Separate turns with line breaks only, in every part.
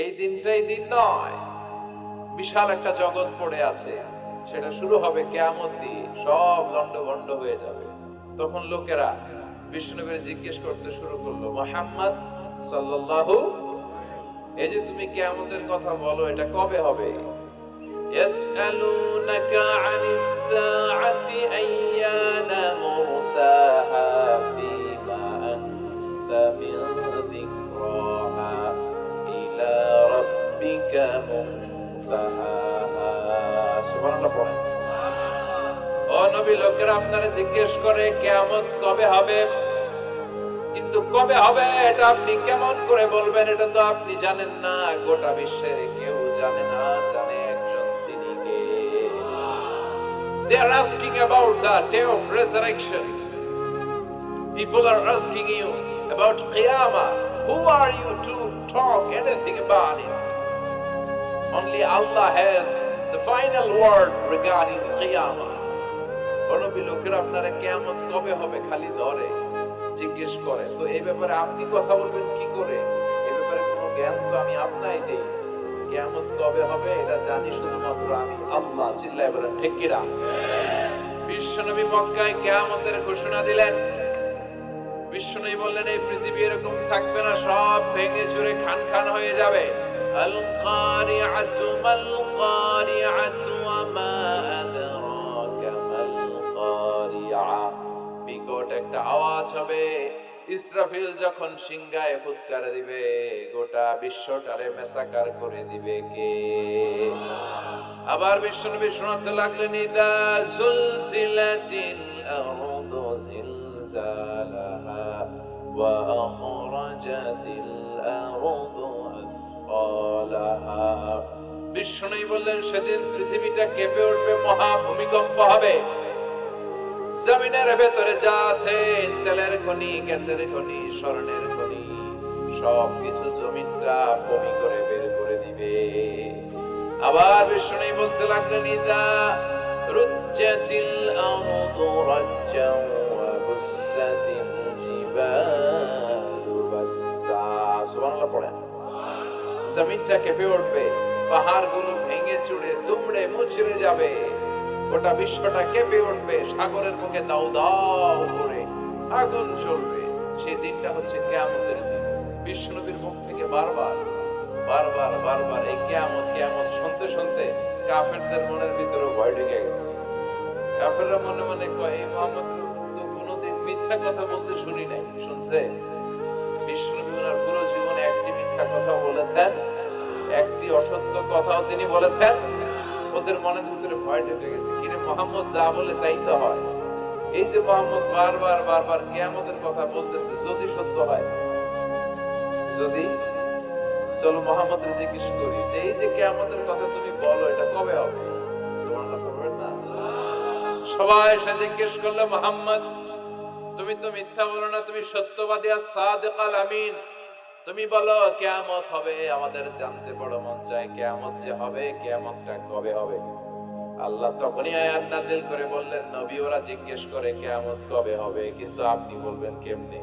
এই দিনটাই দিন নয়, বিশাল একটা জগৎ পড়ে আছে, সেটা শুরু হবে কিয়ামত দিয়ে, সব লন্ডভন্ড হয়ে যাবে। তখন লোকেরা বিষ্ণুনবীর জিজ্ঞেস করতে শুরু করলো, মুহাম্মদ সাল্লাল্লাহু, এই যে তুমি কিয়ামতের কথা বলো, এটা কবে হবে? ইয়াসআলুনাকা আনিস সাআতি আইয়ানা মুরসাহা ফীমা আনতা মিন যিকরাহা ইলা রাব্বিকা মুনতাহাহা। সুবহানাল্লাহ পড়েন। ও নবী, লোকেরা আপনারা জিজ্ঞেস করে কিয়ামত কবে হবে, কিন্তু কবে হবে এটা আপনি কেমন করে বলবেন? এটা তো আপনি জানেন না, গোটা বিশ্বের কেউ জানে না, জানে একজন, তিনি কে। They are asking about the day of resurrection. People are asking you about Qiyamah. Who are you to talk anything about it? Only Allah has the final word regarding Qiyamah. অনবী, লোকেরা আপনারা কিয়ামত কবে হবে খালি ধরে জিজ্ঞেস করে, তো এই ব্যাপারে আপনি কথা বলবেন কি করে? এই ব্যাপারে কোনো জ্ঞান তো আমি আপনাই দেই। কিয়ামত কবে হবে এটা জানি শুধুমাত্র আমি আল্লাহ। চিল্লায় বলেন ঠিক কিনা? বিশ্বনবী মক্কায় কিয়ামতের ঘোষণা দিলেন। বিশ্বনবী বললেন, এই পৃথিবী এরকম থাকবে না, সব ভেঙে চুরে খান খান হয়ে যাবে। আল কারিআতু মাল কারিআতু ওয়া মা আদরাকা মাল কারিআ। বিকট একটা আওয়াজ হবে, ইসরাফিল যখন সিংহায় ফুৎকার দিবে, গোটা বিশ্বটারে মেসাকার করে দিবে কে? আবার বিশ্বনবী শোনাতে লাগলেন, ইদা জুলজিলাতিল আরদু জিলজালাহা ওয়া আখরাজাতিল আরদু আসফালাহা। বিশ্বনবী বললেন, সেদিন পৃথিবীটা কেঁপে উঠবে, মহা ভূমিকম্প হবে। জমিনের ভেতরে যা আছে, তেলের খনি, গ্যাসের খনি, স্বর্ণের খনি, সবকিছু জমিনটা বমি করে বের করে দিবে। আবার বিষ্ণু বলতে লাগলেন, ইদা রুজ্জাতিল আরদু রাজ্জান ওয়া বুসাতিল জিবালু বাসসা। সুবহানাল্লাহ পড়েন। জমিনটা কেঁপে উঠবে, পাহাড়গুলো ভেঙে চুরে দুমড়ে মুচড়ে যাবে, গোটা বিশ্বটা কেঁপে উঠবে, সাগরের মুখে দাউ দাউ করে আগুন জ্বলবে। সেই দিনটা হচ্ছে কিয়ামতের দিন। বিশ্বনবীর মুখ থেকে বারবার বারবার বারবার এই কিয়ামত কিয়ামত শুনতে শুনতে কাফেরদের মনের ভিতরে ভয় ঢুকে গেছে। কাফেররা মনে মনে কয়, এই মুহাম্মদ তো কোনোদিন মিথ্যা কথা বলতে শুনি নাই। শুনছে বিশ্বনবী ওনার পুরো জীবনে একটি মিথ্যা কথা বলেছেন, একটি অসত্য কথাও তিনি বলেছেন। ওদের মনের ভিতরে ভয় ঢুকে গেছে, কিরে মুহাম্মদ যা বলে তাই তো হয়। এই যে মুহাম্মদ বারবার বারবার কিয়ামতের কথা বলতেছে, যদি সত্য হয়, যদি, চলো মুহাম্মদের জিজ্ঞেস করি, এই যে কিয়ামতের কথা তুমি বলো, এটা কবে হবে? সুবহানাল্লাহ পড়বেন না? সবাই এসে জিজ্ঞেস করলো, মুহাম্মদ তুমি তো মিথ্যা বলো না, তুমি সত্যবাদী আর সাদিক আল আমিন, তুমি বলো কিয়ামত হবে। আমাদের জানতে বড় মন চায়, কিয়ামত যে হবে, কিয়ামতটা কবে হবে? আল্লাহ তখনই আয়াত নাযিল করে বললেন, নবী ওরা জিজ্ঞেস করে কিয়ামত কবে হবে, কিন্তু আপনি বলবেন কেমনে?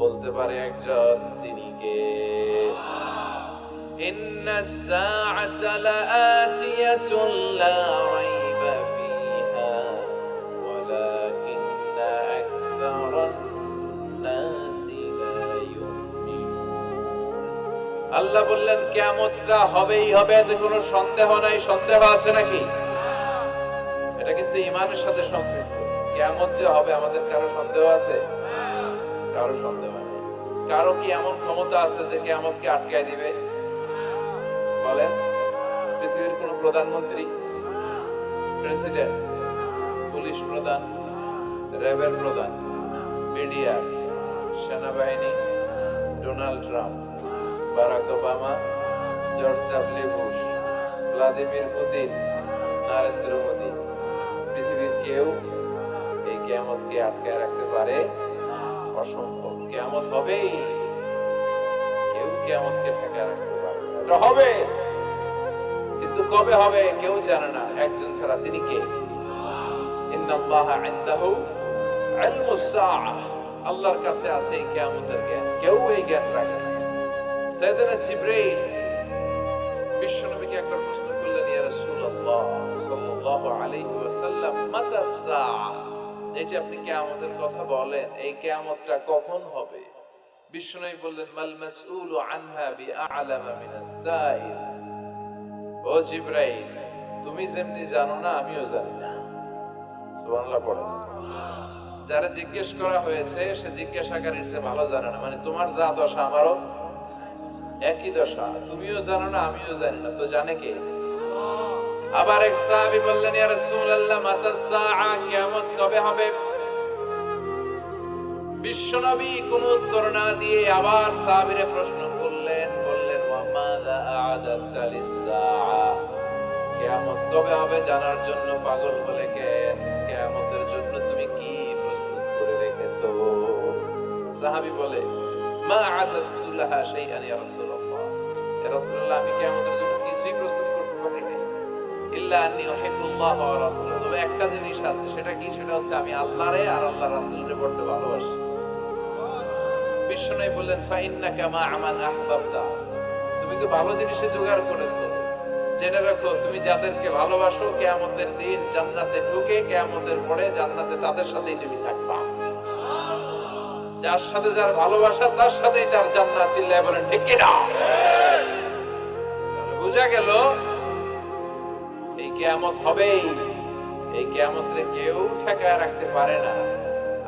বলতে পারে একজন, তিনি কে? ইন্নাস সাআতা লাআতিয়াতুন লা রাইবা ফিহা ওয়ালাকিন্না আকসারান নাসি লা ইউমিনুন। আল্লাহ বললেন কিয়ামতটা হবেই হবে, এতে কোনো সন্দেহ নাই। সন্দেহ আছে নাকি? এটা কিন্তু ঈমানের সাথে সম্পৃক্ত। কিয়ামত যে হবে, আমাদের কারো সন্দেহ আছে? কারো সন্দেহ নেই। কারো কি এমন ক্ষমতা আছে যে কিয়ামতকে আটকায় দিবে? বলেন। পৃথিবীর কোন প্রধানমন্ত্রী, প্রেসিডেন্ট, পুলিশ প্রধান, র্যাবের প্রধান, মিডিয়া, সেনাবাহিনী, Donald Trump, Barack Obama, George W Bush, Vladimir Putin, Narendra Modi, পৃথিবীর কেউ এই কিয়ামতকে আটকায় রাখতে পারে? অসম্ভব। কিয়ামত হবেই, কেউ কিয়ামতকে ঠেকায় রাখতে পারবে না। এটা হবে, কিন্তু কবে হবে কেউ জানে না, একজন ছাড়া। তিনি কে? ইন্নাল্লাহা ইনদাহু ইলমুস সাআহ। আল্লাহর কাছে আছে এই কিয়ামতের জ্ঞান, কেউ এই জ্ঞান রাখে না। সাইয়েদনা জিবরাইল বিশ্বনবীকে একবার প্রশ্ন করলেন, ইয়া রাসূলুল্লাহ সাল্লাল্লাহু আলাইহি ওয়াসাল্লাম, মাতা সাআ, এই যে আপনি কিয়ামতের কথা বলেন, এই কিয়ামতটা কখন হবে? বিশ্বনবী বললেন, মাল মাসউলু আনহা বিআ'লামা মিনাস সাইল। ও জিবরাইল, তুমি যেমনি জানো না আমিও জানি না। সুবহানাল্লাহ পড়েন। যারা জিজ্ঞেস করা হয়েছে সে জিজ্ঞাসাকারীর চেয়ে ভালো জানে না, মানে তোমার যা দশা আমারও একই দশা, তুমিও জানো না আমিও জানি না, তো জানে কে? আবার এক সাহাবী বললেন, ইয়া রাসূলুল্লাহ মাতা সাআ, কিয়ামত কবে হবে? বিশ্বনবী কোনো উত্তর না দিয়ে আবার সাহাবীরে প্রশ্ন করলেন, বললেন, ওয়া মাযা আ'দাতা লিস-সাআ, কিয়ামত কবে হবে জানার জন্য পাগল বলে কেন? কিয়ামতের জন্য তুমি কি প্রস্তুত করে রেখেছো? সাহাবী বলে, মা আ'দাতু লাহা শাইআন ইয়া রাসূলুল্লাহ, ইয়া রাসূলুল্লাহ আমি কিয়ামতের জন্য কিছুই প্রস্তুত করতে পারি নাই, ইল্লা আন্নী উহিব্বুল্লাহ ওয়া রাসূলুহু, তবে একটা জিনিস আছে, সেটা কি? সেটা হচ্ছে আমি আল্লাহরে আর আল্লাহর রাসূলরে বড় ভালোবাসি। বিশ্বনবী বললেন, ফাইন্নাকা মা'a মান আহবাবতা, তুমি তো ভালো জিনিসে জোগাড় করেছো, জেনে রাখো তুমি যাদেরকে ভালোবাসো কিয়ামতের দিন জান্নাতে ঢুকে কিয়ামতের পরে জান্নাতে তাদের সাথেই তুমি থাকবা। যার সাথে যার ভালোবাসা তার সাথেই তার জান্নাত। চিল্লায় বলেন ঠিক কি না? বুঝা গেল এই কিয়ামত হবেই, এই কিয়ামতরে কেউ ঠেকায় রাখতে পারে না।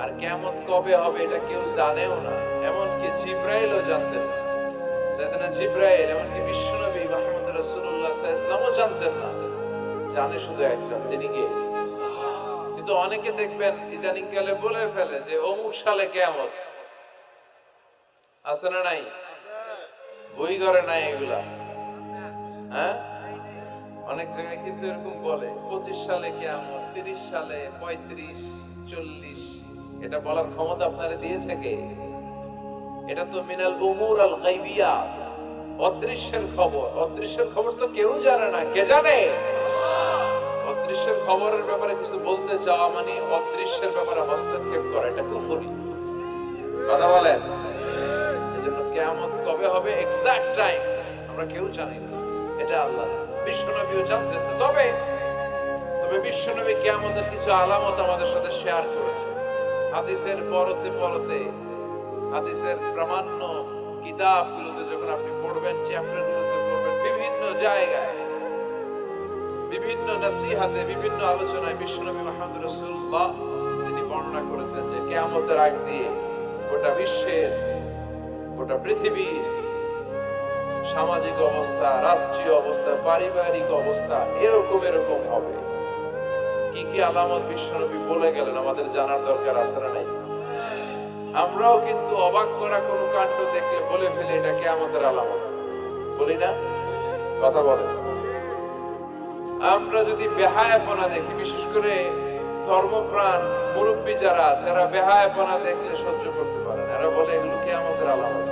আর কিয়ামত কবে হবে এটা কেউ জানেও না, এমনকি জিবরাইলও জানতেন না। সাইয়েদনা জিবরাইল, এমনকি বিশ্বনবী মুহাম্মদ রাসূলুল্লাহ সাল্লাল্লাহু আলাইহি ওয়াসাল্লামও জানতেন না, জানে শুধু একজন, তিনি কে? কিন্তু অনেকে দেখবেন ইদানিং কালে বলে ফেলে যে অমুক সালে কিয়ামত। আছে না নাই? বই করে নাই এগুলা? হ্যাঁ, অনেক জায়গায় কিন্তু এরকম বলে 25 সালে কিয়ামত, 30 সালে, 35, 40। এটা বলার ক্ষমতা আপনারে দিয়েছে কে? এটা তো মিনাল উমুর আল গায়বিয়া, অদৃশ্যের খবর। অদৃশ্যের খবর তো কেউ জানে না, কে জানে? অদৃশ্যের খবরের ব্যাপারে কিছু বলতে চাওয়া মানে অদৃশ্যের ব্যাপারে হস্তক্ষেপ করা, এটা কুফরি। কথা বলেন। এজন্য কিয়ামত কবে হবে এক্সাক্ট টাইম আমরা কেউ জানি না, এটা আল্লাহ। বিশ্বনবীও জানতেন। তবে বিশ্বনবী কিয়ামতের কিছু আলামত আমাদের সাথে শেয়ার করেছে। হাদিসের পরতে পরতে, হাদিসের প্রামাণ্য কিতাবগুলোতে যখন আপনি পড়বেন, চ্যাপ্টারগুলোতে পড়বেন, বিভিন্ন জায়গায়, বিভিন্ন নসিহতে, বিভিন্ন আলোচনায় বিশ্বনবী মুহাম্মদ রাসূলুল্লাহ তিনি বর্ণনা করেছেন যে কিয়ামতের আগ দিয়ে গোটা বিশ্বের, গোটা পৃথিবীর সামাজিক অবস্থা, রাষ্ট্রীয় অবস্থা, পারিবারিক অবস্থা এরকম হবে। কি কি আলামত বিশ্বনবী বলে গেলেন আমাদের জানার দরকার আছে না নাই? আমরাও কিন্তু অবাক করা কোনো কাণ্ড দেখলে বলে ফেলি এটা কিয়ামতের আলামত, বলি না? কথা বলেন। আমরা যদি বেহায়াপনা দেখি, বিশেষ করে ধর্মপ্রাণ মুরব্বী যারা আছে, এরা বেহায়াপনা দেখলে সহ্য করতে পারে না, এরা বলে এগুলো কিয়ামতের আলামত।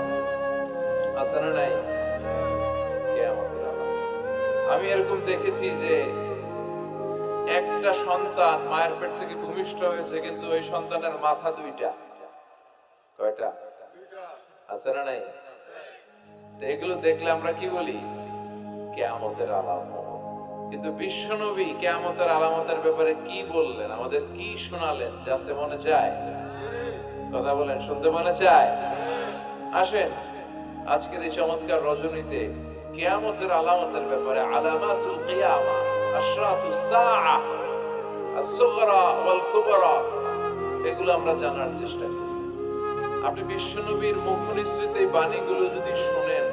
আছে না নাই? কিয়ামতের আলামত। আমি এরকম দেখেছি যে একটা সন্তান মায়ের পেট থেকে ভূমিষ্ঠ হয়েছে, কিন্তু ওই সন্তানের মাথা দুইটা। কয়টা? আছে না নাই? এগুলো দেখলে আমরা কি বলি? কিয়ামতের আলামত। কিন্তু বিশ্বনবী কিয়ামতের আলামতের ব্যাপারে কি বললেন, আমাদের কি শোনালেন, জানতে মনে চায়? কথা বলেন, শুনতে মনে চায়? আসেন আজকের এই চমৎকার রজনীতে কিয়ামতের আলামতের ব্যাপারে, আলামাতুল কিয়ামা, আশরাতুস সাআ, আস-সুগরা ওয়াল কুবরা, এগুলো আমরা জানার চেষ্টা করি। আপনি বিশ্বনবীর মুখ নিঃসৃত এই বাণীগুলো যদি শুনেন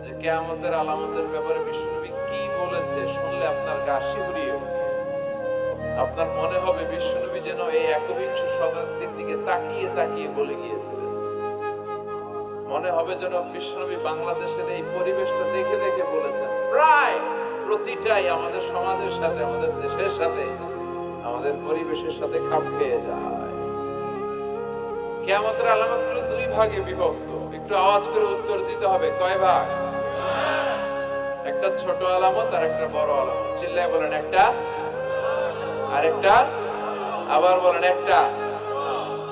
যে কিয়ামতের আলামতের ব্যাপারে বিশ্বনবী কি বলেছে, শুনলে আপনার গা শিহরিয়ে ওঠে। আপনার মনে হবে বিশ্বনবী যেন এই একবিংশ শতাব্দীর দিকে তাকিয়ে তাকিয়ে বলে গিয়েছিলেন। মনে হবে যেন বিশ্বনবী বাংলাদেশের এই পরিবেশটা দেখে দেখে বলেছেন। প্রায় প্রতিটাই আমাদের সমাজের সাথে, আমাদের দেশের সাথে, আমাদের পরিবেশের সাথে খাপ খেয়ে যায়। কিয়ামতের আলামতগুলো দুই ভাগে বিভক্ত। একটু আওয়াজ করে উত্তর দিতে হবে, কয় ভাগ? একটা ছোট আলামত আর একটা বড় আলামত। চিল্লায় বলেন একটা, আর একটা, আবার বলেন একটা,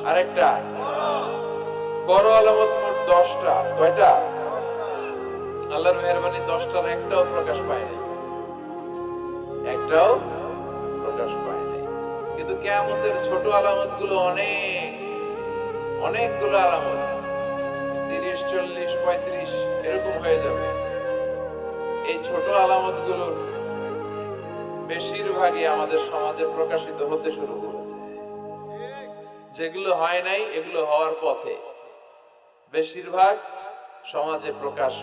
আর একটা। বড় আলামত মোট 10টা। কয়টা? আল্লাহর মেহেরবানি 10টার একটাও প্রকাশ পায় নাই, একটাও প্রকাশ পায় নাই। কিন্তু কিয়ামতের ছোট আলামত গুলো অনেকগুলো আলামত, 30, 40, 35 এরকম হয়ে যাবে। এই ছোট আলামত গুলোর বেশিরভাগই আমাদের সমাজে প্রকাশিত হতে শুরু করেছে। যেগুলো হয় নাই এগুলো হওয়ার পথে, বেশিরভাগ সমাজে প্রকাশ